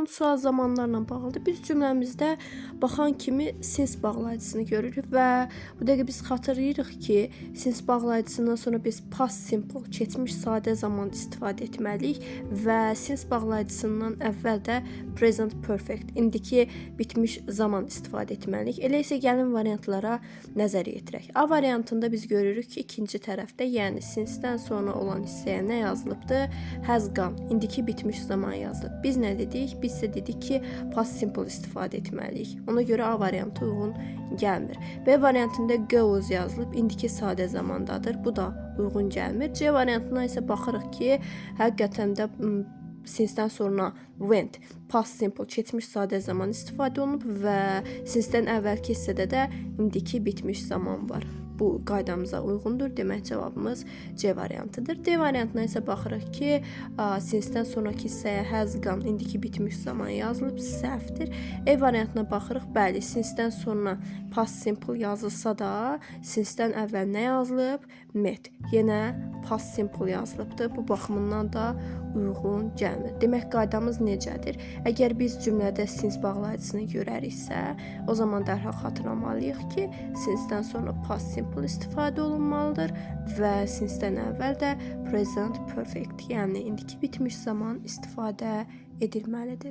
bunun sual zamanlarla bağlıdır. Biz cümləmizdə baxan kimi since bağlayıcısını görürük və bu dəqiqə biz xatırlayırıq ki, since bağlayıcısından sonra biz past simple, keçmiş sadə zaman istifadə etməliyik və since bağlayıcısından əvvəl də present perfect, indiki bitmiş zaman istifadə etməliyik. Elə isə gəlin variantlara nəzər yetirək. A variantında biz görürük ki, ikinci tərəfdə, yəni since-dən sonra olan hissəyə nə yazılıbdır? Has gone, indiki bitmiş zaman yazılıb. Biz nə dedik? Biz isə dedik ki, past simple istifadə etməliyik. Ona görə A variantı uyğun gəlmir. B variantında goes yazılıb, indiki sadə zamandadır. Bu da uyğun gəlmir. C variantına isə baxırıq ki, həqiqətən də since-dən sonra went, past simple, keçmiş sadə zaman istifadə olunub və since-dən əvvəlki hissədə də indiki bitmiş zaman var. Bu qaydamıza uyğundur. Demək cavabımız C variantıdır. D variantına isə baxırıq ki, since-dən sonraki hissəyə has gone, indiki bitmiş zaman yazılıb, səhvdir. E variantına baxırıq. Bəli, since-dən sonra past simple yazılsa da, since-dən əvvəl nə yazılıb? Met. Yenə past simple yazılıbdır. Bu baxımından da uyğun gəlmir. Demək qaydamız necədir? Əgər biz cümlədə since bağlayıcısını görəriksə, o zaman dərhal xatırlamalıyıq ki, since-dən sonra past simple istifadə olunmalıdır və since-dən əvvəl də present perfect, yəni indiki bitmiş zaman istifadə edilməlidir.